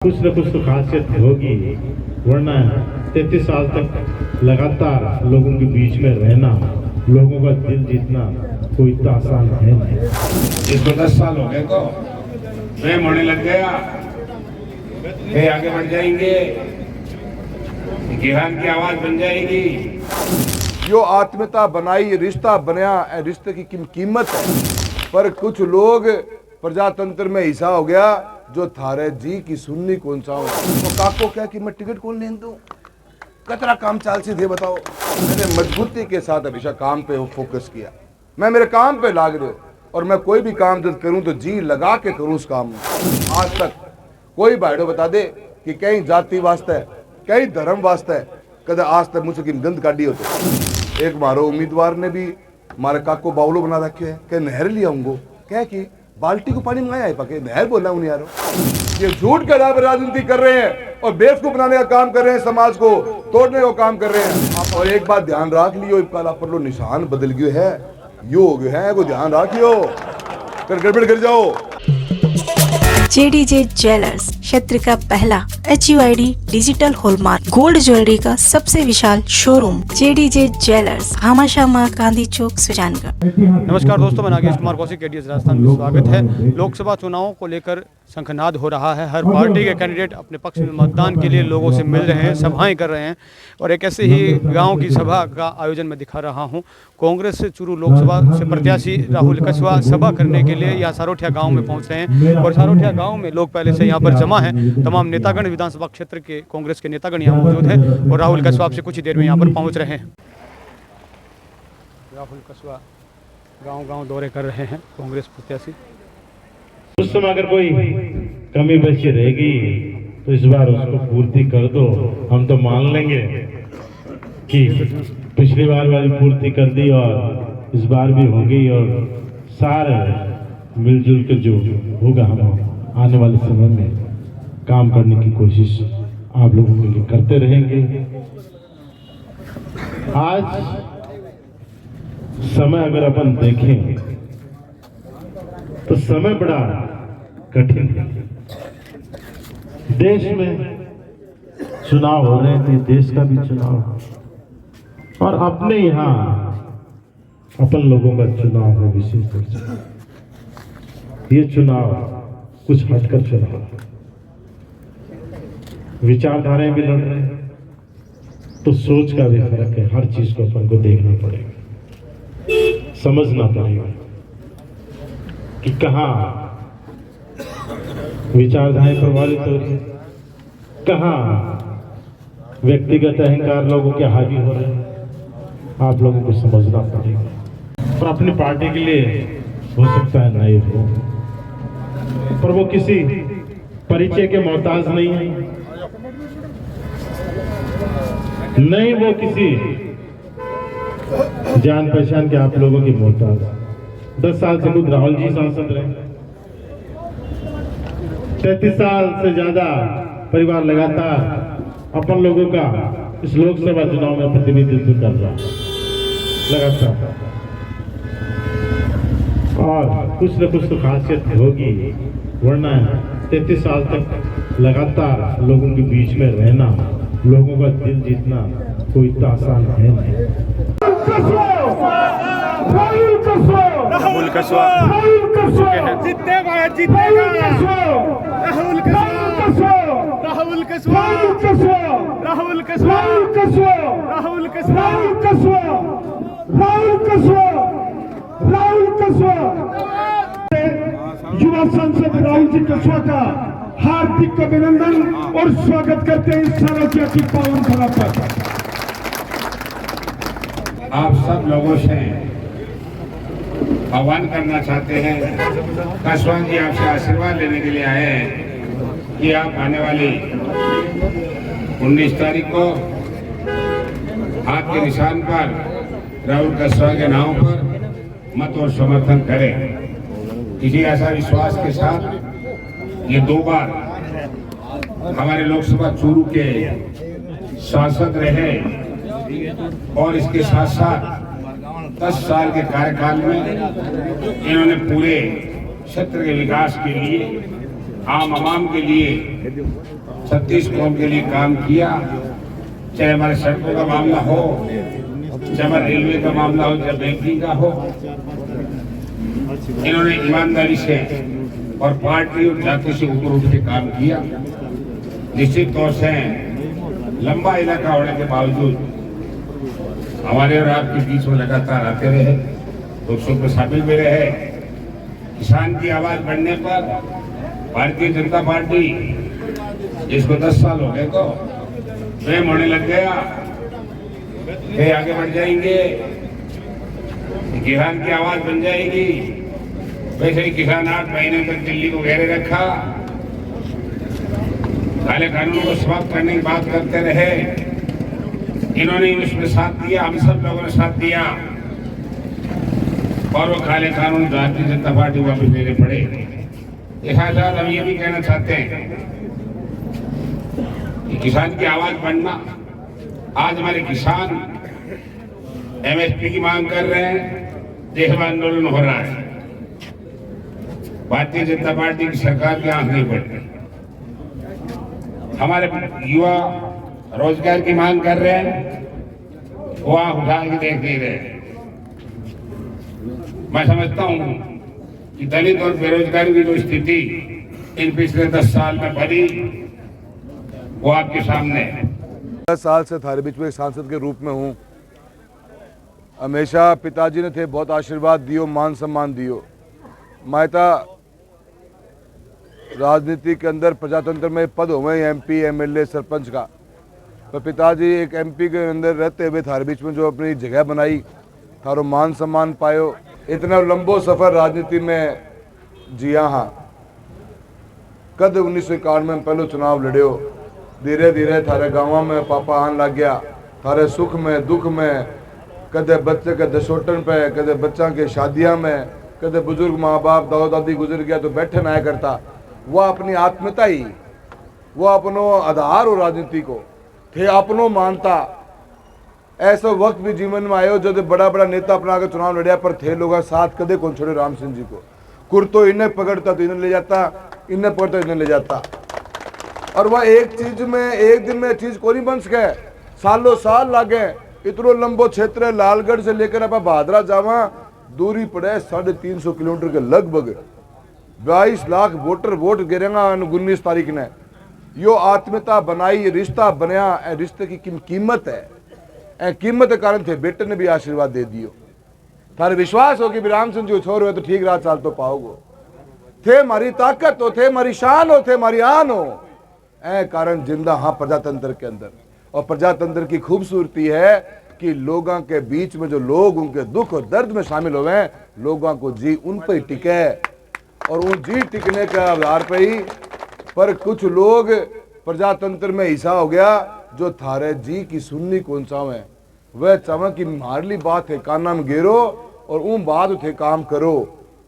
कुछ न कुछ तो खासियत होगी, वरना 33 साल तक लगातार लोगों के बीच में रहना, लोगों का दिल जीतना कोई इतना आसान है नहीं। इसको 10 साल हो गए तो प्रेम होने लग गया, वे आगे बढ़ जाएंगे, किसान की आवाज बन जाएगी। जो आत्मीयता बनाई, रिश्ता बनया, रिश्ते की कीमत है। पर कुछ लोग प्रजातंत्र में हिस्सा हो गया जो थारे जी की सुननी कौन सा हो तो काको क्या कि मैं टिकट कौन लेन दूं, कतरा काम चाल से थे बताओ। मैंने मजबूती के साथ हमेशा काम पे फोकस किया, मैं मेरे काम पे लाग रहे हो और मैं कोई भी काम जब करूं तो जी लगा के करूं उस काम में। आज तक कोई भाईडो बता दे कि कहीं जाति वास्ते है, कहीं धर्म वास्ते है, कदे आज तक मुझसे की गंद काटी होते। एक मारो उम्मीदवार ने भी मारे काको बावलो बना रखे है कि नहर लिया आऊंगो, क्या कि बाल्टी को पानी मंगाया है पके नहर बोला हूं यारो। ये झूठ के आधार पर राजनीति कर रहे हैं और बेवकूफ बनाने का काम कर रहे हैं, समाज को तोड़ने का काम कर रहे हैं। और एक बात ध्यान रख लियो, काला पर लो निशान बदल गयो है, यो हो गयो है, को ध्यान रखियो, कर गड़बड़ कर जाओ। JDJ ज्वेलर्स क्षेत्र का पहला HUID digital hallmark gold jewellery का सबसे विशाल showroom JDJ jewellers, Bhamashah Gandhi Chowk, Sujangarh. नमस्कार दोस्तों, मैं नागेश कुमार कौशिक, KDS राजस्थान में स्वागत है। लोकसभा चुनावों को लेकर शंखनाद हो रहा है। हर पार्टी के कैंडिडेट अपने पक्ष में मतदान के लिए लोगों से मिल रहे हैं, सभाएं कर रहे हैं और एक ऐसे ही गांव की सभा का आयोजन मैं दिखा रहा हूं। कांग्रेस से चूरू लोकसभा से प्रत्याशी राहुल कछवा सभा करने के लिए यहाँ सारोठिया गांव में पहुंच रहे हैं और सारोठिया गांव में लोग पहले से यहाँ पर जमा हैं। तमाम नेतागण विधानसभा क्षेत्र के कांग्रेस के नेतागण यहाँ मौजूद हैं और राहुल कछवा से कुछ ही देर में यहाँ पर पहुँच रहे हैं। राहुल कछवा गाँव दौरे कर रहे हैं कांग्रेस प्रत्याशी। उस समय अगर कोई कमी बची रहेगी तो इस बार उसको पूर्ति कर दो। हम तो मान लेंगे कि पिछली बार वाली पूर्ति कर दी और इस बार भी होगी और सारे मिलजुल कर जो होगा हम आने वाले समय में काम करने की कोशिश आप लोगों के लिए करते रहेंगे। आज समय अगर अपन देखें तो समय बड़ा कठिन है। देश में चुनाव हो रहे हैं तो देश का भी चुनाव और अपने यहाँ अपन लोगों का चुनाव है विशेष रूप से। ये चुनाव कुछ हटकर चुनाव, विचारधाराएं भी लड़ रहे हैं तो सोच का भी फर्क है। हर चीज को अपन को देखना पड़ेगा, समझना पड़ेगा कि कहाँ विचारधाराएं प्रभावित हो रही है, कहाँ व्यक्तिगत अहंकार लोगों के हावी हो रहे हैं। आप लोगों को समझना पड़ेगा और अपनी पार्टी के लिए हो सकता है नाइव हो, पर वो किसी परिचय के मोहताज नहीं है, नहीं वो किसी जान पहचान के आप लोगों की मोहताज। 10 साल से खुद राहुल जी सांसद रहे, 33 साल से ज्यादा परिवार लगातार अपन लोगों का इस लोकसभा चुनाव में प्रतिनिधित्व कर रहा है लगातार। और कुछ न कुछ तो खासियत होगी, वरना 33 साल तक लगातार लोगों के बीच में रहना, लोगों का दिल जीतना कोई इतना आसान है नहीं। राहुल कछवा जीतेगा, जीतेगा राहुल कछवा, राहुल कछवा, राहुल कछवा, राहुल कछवा, राहुल कछवा, राहुल कछवा। युवा सांसद राहुल जी कछवा का हार्दिक अभिनंदन और स्वागत करते हैं इस सारोठिया की पावन धरा पर। आप सब लोगों से आह्वान करना चाहते हैं, कछवा जी आपसे आशीर्वाद लेने के लिए आए हैं कि आप आने वाली 19 तारीख को आपके निशान पर राहुल कछवा के नाम पर मत और समर्थन करें। इसी आशा विश्वास के साथ ये 2 बार हमारे लोकसभा चूरू के सांसद रहे और इसके साथ साथ 10 साल के कार्यकाल में इन्होंने पूरे क्षेत्र के विकास के लिए आम आवाम के लिए 36 कौम के लिए काम किया, चाहे हमारे सड़कों का मामला हो, चाहे हमारे रेलवे का मामला हो, चाहे बैंकिंग का हो। इन्होंने ईमानदारी से और पार्टी और जाति से ऊपर उठ के काम किया। निश्चित तौर से लंबा इलाका होने के बावजूद हमारे और आपके बीच में लगातार आते रहे, दुख सुख में शामिल भी रहे। किसान की आवाज बढ़ने पर भारतीय जनता पार्टी, जिसको 10 साल हो गए तो प्रेम होने लग गया, वे आगे बढ़ जाएंगे, किसान की आवाज बन जाएगी। वैसे ही किसान 8 महीने तक दिल्ली को घेरे रखा, काले कानून को समाप्त करने की बात करते रहे। इन्होंने उसमें साथ दिया, हम सब लोगों ने साथ दिया, और वो काले कानून भारतीय जनता पार्टी वापस लेने पड़े। एक साथ हम ये भी कहना चाहते हैं कि किसान की आवाज बनना, आज हमारे किसान एमएसपी की मांग कर रहे हैं, देश में आंदोलन हो रहा है। भारतीय जनता पार्टी की सरकार की आंख नहीं बढ़ रही। हमारे युवा रोजगार की मांग कर रहे हैं, वो आंख उठा के देख नहीं रहे। मैं समझता हूं कि दलित और बेरोजगारी की जो स्थिति इन पिछले 10 साल में बनी, वो आपके सामने है। 10 साल से थारे बीच में एक सांसद के रूप में हूँ। हमेशा पिताजी ने थे बहुत आशीर्वाद दियो, मान सम्मान दियो। मायता राजनीति के अंदर प्रजातंत्र में पद हो गए, एमपी एमएलए सरपंच का, पर पिताजी एक एमपी के अंदर रहते हुए थारे बीच में जो अपनी जगह बनाई, थारो मान सम्मान पायो। इतना लंबो सफर राजनीति में जिया हाँ। कद 1991 में पहले चुनाव लड़ियो, धीरे धीरे थारे गाँव में पापा आन लग गया, थारे सुख में दुख में, कदे बच्चे के दशोटन पे, कदे बच्चा के शादियां में, कदे बुजुर्ग माँ बाप दादा दादी गुजर गया तो बैठे ना करता। वह अपनी आत्मीयता ही, वह अपनो आधार हो राजनीति को थे अपनो मानता। ऐसा वक्त भी जीवन में आयो जब बड़ा बड़ा नेता अपना के चुनाव लड़िया, पर थे लोग साथ कदे कौन छोड़े राम सिंह जी को। कुर्तो इन्हें पकड़ता तो इन्हें ले जाता, इन्हें पकड़ता इन्हें ले जाता। और वह एक चीज में एक दिन में चीज को नहीं बन सके, सालों साल लागे। इतनो लंबो क्षेत्र है, लालगढ़ से लेकर आप भादरा जावा, दूरी पड़े 350 किलोमीटर के लगभग। 22 लाख वोटर वोट गिरेगा 19 तारीख ने। यो आत्मीयता बनाई, रिश्ता बनया, रिश्ते की कीमत है। कीमत के कारण थे बेटे ने भी आशीर्वाद दे दियो। थारे विश्वास हो कि राम सिंह जी छोर हुए तो ठीक रात चाल तो पाओगे। थे मारी ताकत हो, थे मारी शान हो, थे मारी आन हो। कारण जिंदा हाँ प्रजातंत्र के अंदर। और प्रजातंत्र की खूबसूरती है कि लोगों के बीच में जो लोग उनके दुख और दर्द में शामिल हुए, लोगों को जी उन पर ही टिके, और उन जी टिकने के आधार पर ही। पर कुछ लोग प्रजातंत्र में हिस्सा हो गया जो थारे जी की सुननी कौन सा है, वह चाहे कि मारली बात है काना में गेरो और उन बात थे काम करो।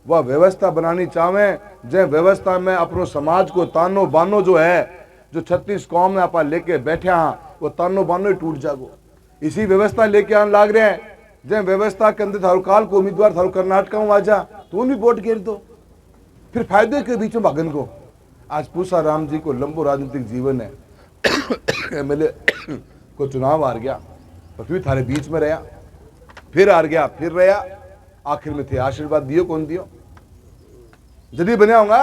वह व्यवस्था बनानी चाहे, जै व्यवस्था में अपनो समाज को तानो बानो जो है, जो 36 कौम में आप लेके बैठे हाँ, वो तानो बानो ही टूट जागो। इसी व्यवस्था लेके आने लाग रहे हैं। जब व्यवस्था के अंदर थारो काल को उम्मीदवार थारो कर्नाटक में आ जा तो भी वोट गिर दो, फिर फायदे के बीच में भागन को। आज पूछा राम जी को लंबो राजनीतिक जीवन है, एमएलए को चुनाव हार गया, पर फिर थारे बीच में रहा, फिर हार गया, फिर रहा, आखिर में थे आशीर्वाद दियो कौन दियो। जल्दी बने होगा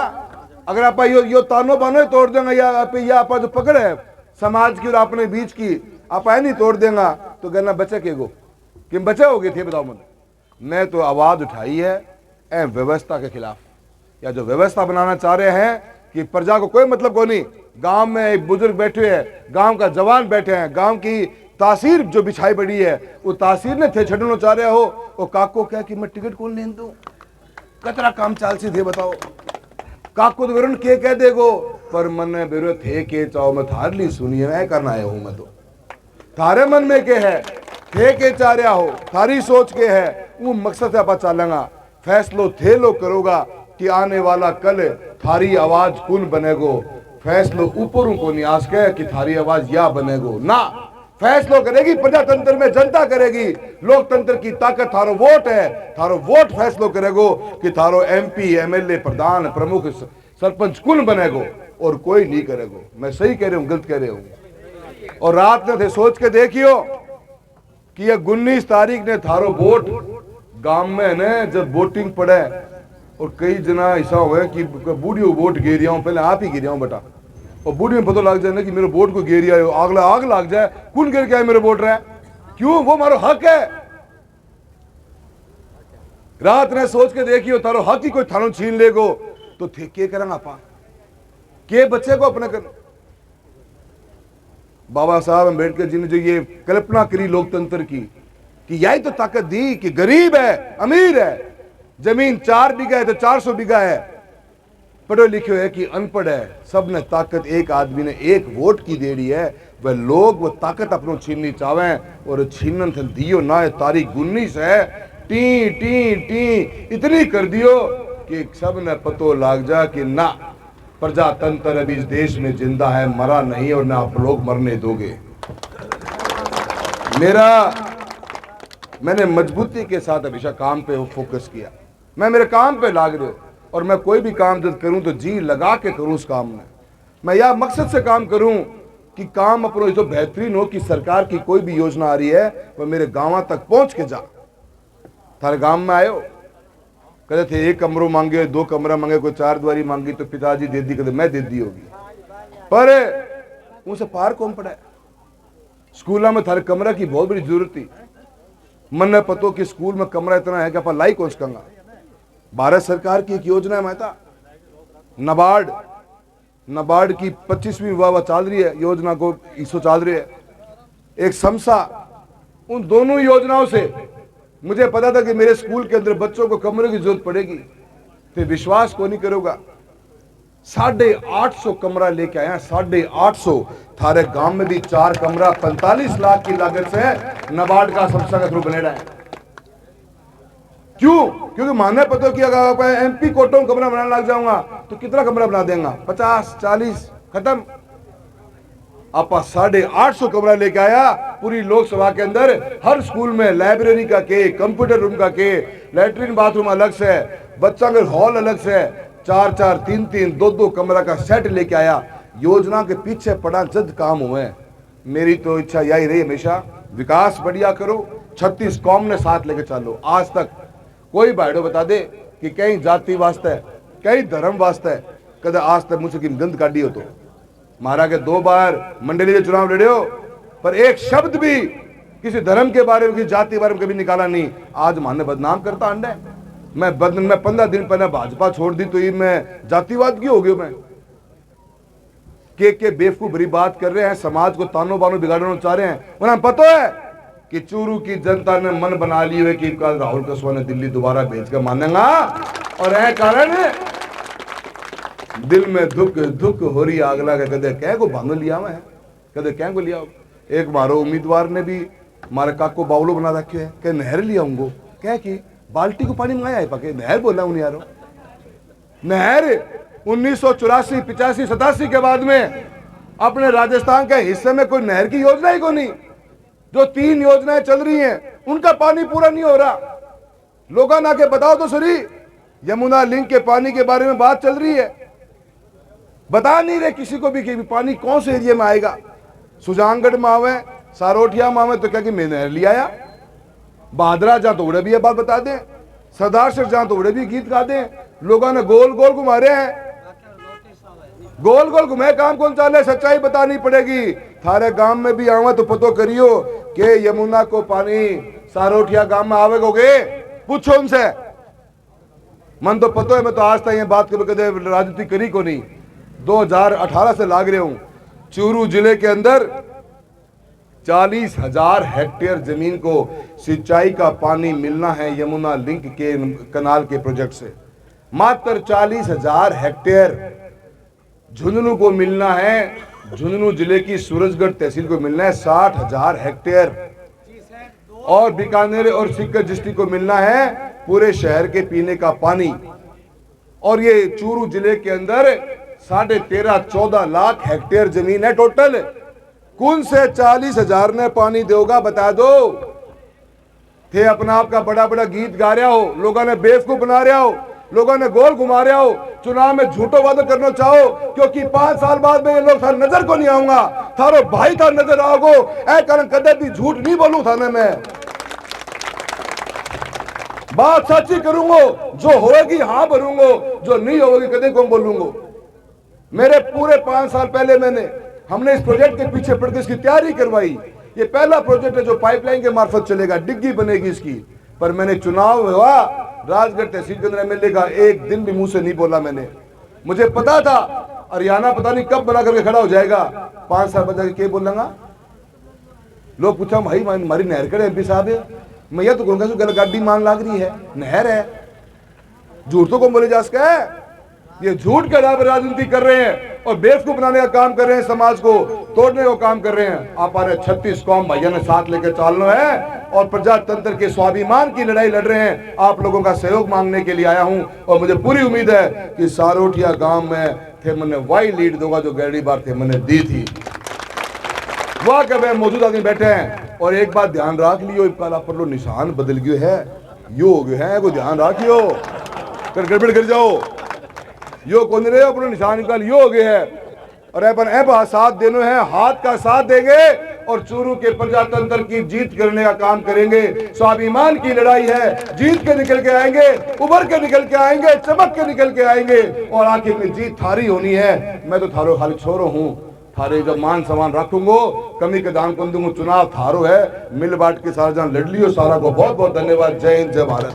अगर आप यो तानो बानो तोड़ देंगे, या आप जो पकड़ है समाज की और अपने बीच की आप नहीं तोड़ देंगे तो कहना बचे के गो कि बचे हो गए थे। बताओ मैं तो आवाज उठाई है व्यवस्था के खिलाफ, या जो व्यवस्था बनाना चाह रहे हैं कि प्रजा को कोई मतलब को नहीं। गांव में एक बुजुर्ग बैठे हैं, गांव का जवान बैठे हैं, गांव की तासीर जो बिछाई पड़ी है वो तासीर ने थे छड़ना चाह रहे हो। वो काको क्या कि मैं टिकट कौन लेन दूं, कतरा काम चाल सी थे बताओ। काको तो विरुण के कह देगो, पर मन बेरो थे के चाहो मैं थार ली सुनिए मैं करना आया हूं। मैं तो थारे मन में के है थे के चाह रहा हो, थारी सोच के है वो मकसद से आप चालेगा। फैसलो थे लो करोगा कि आने वाला कल थारी आवाज कौन बनेगो। फैसलो ऊपरों को न्यास के कि थारी आवाज या बनेगो ना, फैसलो करेगी प्रजातंत्र में जनता करेगी। लोकतंत्र की ताकत थारो वोट है, थारो वोट फैसलो करेगो कि थारो एमपी एमएलए प्रधान प्रमुख सरपंच कौन बनेगो और कोई नहीं करेगो। मैं सही कह रहा हूं गलत कह रहा हूं? और रात ने थे सोच के देखियो कि ये 19 तारीख ने थारो वोट गांव में ने जब वोटिंग पड़े और कई जना ऐसा हुआ कि बूढ़ियों वोट गिरिया हूं, पहले आप ही गिरिया हूं बेटा, और बूढ़ी में पता लग जाए ना कि मेरे वोट को गिरिया हो, आग लग जाए कौन गिर के आए मेरे वोट रहे, क्यों? वो मारो हक है। रात ने सोच के देखियो तारो हक ही कोई थानो छीन लेगो तो थे के करेंगे आप के बच्चे को अपने कर। बाबा साहब अम्बेडकर जी ने जो ये कल्पना करी लोकतंत्र की कि यही तो ताकत दी कि गरीब है अमीर है, जमीन 4 बीघा है तो 400 बीघा है, पढ़े लिखे है कि अनपढ़ है, सब ने ताकत एक आदमी ने एक वोट की दे दी है। वह लोग वो ताकत अपनों छीननी चाहे और छीनन थे दियो ना। तारीख 19 है, टी टी टी इतनी कर दियो कि सब ने पतो लाग जा कि ना प्रजातंत्र अभी इस देश में जिंदा है, मरा नहीं और ना आप लोग मरने दोगे। मैंने मजबूती के साथ हमेशा काम पे फोकस किया, मैं मेरे काम पे लाग रहे हो और मैं कोई भी काम जब करूं तो जी लगा के करूं उस काम में। मैं यह मकसद से काम करूं कि काम अपनो तो बेहतरीन हो कि सरकार की कोई भी योजना आ रही है वह मेरे गांव तक पहुंच के जा। थारे गांव में आयो कहते थे 1 कमरों मांगे, 2 कमरा मांगे, कोई 4 द्वारी मांगी तो पिताजी दे दी, कहते मैं दे दी होगी, पर उनसे पार कौन पड़ा है। स्कूलों में थारे कमरा की बहुत बड़ी जरूरत थी। मन ने पतो कि स्कूल में कमरा इतना है कि आप लाई कौन सकेंगा। भारत सरकार की एक योजना है महता नबार्ड की 25वीं वाह चल रही है, योजना को इसो चल रही है एक समसा। उन दोनों योजनाओं से मुझे पता था कि मेरे स्कूल के अंदर बच्चों को कमरे की जरूरत पड़ेगी, तो विश्वास को नहीं करोगा 850 कमरा लेके आया। 850 थारे गांव में भी 4 कमरा 45 लाख की लागत से नबार्ड का समसा का थ्रू बनेगा है। क्यों? क्योंकि मानने पता कि अगर आप MP कोटों कमरा बनाने लग जाऊंगा तो कितना कमरा बना देगा, 50 40 खत्म। आप 850 कमरा लेके आया पूरी लोकसभा के अंदर। हर स्कूल में लाइब्रेरी का के, कंप्यूटर रूम का के, लैट्रिन बाथरूम अलग से, बच्चा का हॉल अलग से, 4-4 3-3 2-2 कमरा का सेट लेके आया। योजना के पीछे पड़ा जद काम हुए। मेरी तो इच्छा यही रही हमेशा, विकास बढ़िया करो, 36 कौम ने साथ लेके चलो। आज तक कोई भाईडो बता दे कि कहीं जाति वास्ते कहीं धर्म वास्ते कदे आज तक मुझसे की गंद काटी हो तो मारा के 2 बार मंडली के चुनाव लड़े हो, पर एक शब्द भी किसी धर्म के बारे में किसी जाति के बारे में कभी निकाला नहीं। आज माने बदनाम करता अंडे। मैं 15 दिन पहले भाजपा छोड़ दी तो ये मैं जातिवाद की हो गया। मैं के बेवकूफ भरी बात कर रहे हैं, समाज को तानो बानो बिगाड़ना चाह रहे हैं। उन्हें पता है कि चूरू की जनता ने मन बना ली है कि कल राहुल कसवा ने दिल्ली दोबारा भेजकर मानेगा, और यह कारण दिल में दुख हो रही आगला के कदे कह को भांग लिया मैं कदे कह को लिया। एक मारो उम्मीदवार ने भी मारे काको बावलो बना रखे है, कह नहर लिया उनको, कह कि बाल्टी को पानी मंगाया है पके नहर बोला उन्हें यारो। नहर 1984 85 87 के बाद में अपने राजस्थान के हिस्से में कोई नहर की योजना ही को नहीं। जो 3 योजनाएं चल रही हैं उनका पानी पूरा नहीं हो रहा। लोगों ना के बताओ तो सही, यमुना लिंक के पानी के बारे में बात चल रही है, बता नहीं रहे किसी को भी कि पानी कौन से एरिया में आएगा। सुजानगढ़ में आवे, सारोठिया में आवे तो क्या कि मैं नहर लिया आया, बहादरा जहां तो उड़े भी ये बात बता दें, सरदार सिर जहां तो उड़े भी गीत गा दें। लोगों ने गोल गोल घुमा रहे हैं, गोल गोल घुमे काम कौन चाले, सच्चाई बतानी पड़ेगी। थारे गांव में भी आवा तो पतो करियो कि यमुना को पानी सारोठिया गांव में आवेगोगे, पूछो उनसे। मन तो पतो है, मैं तो आज तक ये बात कभी राजनीति करी को नहीं। 2018 से लाग रहे हूं। चूरू जिले के अंदर 40,000 हेक्टेयर जमीन को सिंचाई का पानी मिलना है यमुना लिंक के कनाल के प्रोजेक्ट से। मात्र 40,000 हेक्टेयर झुंझुनू को मिलना है, झुंझुनू जिले की सूरजगढ़ तहसील को मिलना है 60,000 हेक्टेयर, और बीकानेर और सीकर डिस्ट्रिक्ट को मिलना है पूरे शहर के पीने का पानी। और ये चूरू जिले के अंदर 13.5-14 लाख हेक्टेयर जमीन है टोटल। कौन से 40,000 ने पानी दोगा बता दो। थे अपना आप का बड़ा बड़ा गीत गा रहा हो, लोगों ने बेवकूफ बना रहा हो लोगों ने गोल घुमा रहे हो, चुनाव में झूठो वादा करना चाहो, क्योंकि 5 साल बाद में ये लोग थारे नजर को नहीं आऊंगा, थारो भाई थार नजर आओगो। ऐ कारण कदे भी झूठ नहीं बोलूं थाने में, बात सच्ची करूंगा, जो होगी हाँ भरूंगा, जो नहीं होगी कदे कौन बोलूंगा। मेरे पूरे 5 साल पहले हमने इस प्रोजेक्ट के पीछे पड़ के इसकी तैयारी करवाई। ये पहला प्रोजेक्ट है जो पाइपलाइन के मार्फत चलेगा, डिग्गी बनेगी इसकी। पर मैंने चुनाव हुआ, राजगढ़ तहसील के अंदर एमएलए का एक दिन भी मुंह से नहीं बोला मैंने। मुझे पता था हरियाणा पता नहीं कब बना करके खड़ा हो जाएगा, 5 साल बाद क्या बोलूंगा। लोग पूछा भाई हमारी नहर करे एमपी साहब है, मैं यह तो कहूंगा गल गाड़ी मांग लाग रही है, नहर है, झूठ तो कौन बोले जा सका है। ये झूठ के आधार पर राजनीति कर रहे हैं और बेवकूफ बनाने का काम कर रहे हैं, समाज को तोड़ने का काम कर रहे हैं। आप 36 कौम भैया ने साथ लेकर चलना है और प्रजातंत्र के स्वाभिमान की लड़ाई लड़ रहे हैं। आप लोगों का सहयोग मांगने के लिए आया हूं और मुझे पूरी उम्मीद है कि सारोठिया गांव में थे मैंने वही लीड दूंगा जो गहरी बार थे मैंने दी थी। वह कब मौजूद आदमी बैठे हैं और एक बात ध्यान रख लियो, कल पर लो निशान बदल गयो है, यो हो गयो है, को ध्यान रखियो, कर गड़बड़ कर जाओ, यो कौन रहे अपने निशान निकाल यो हो गया है। और अपन साथ देना है, हाथ का साथ देंगे और चूरू के प्रजातंत्र की जीत करने का काम करेंगे। स्वाभिमान की लड़ाई है, जीत के निकल के आएंगे, उभर के निकल के आएंगे, चमक के निकल के आएंगे और आखिर में जीत थारी होनी है। मैं तो थारो खाली छोरो हूँ, थारे जब मान सम्मान रखूंगो, कमी के दान कौन दूंगा, चुनाव थारो है, मिल बांट के सारा जन लड़ लियो। सारा को बहुत बहुत धन्यवाद। जय हिंद, जय भारत।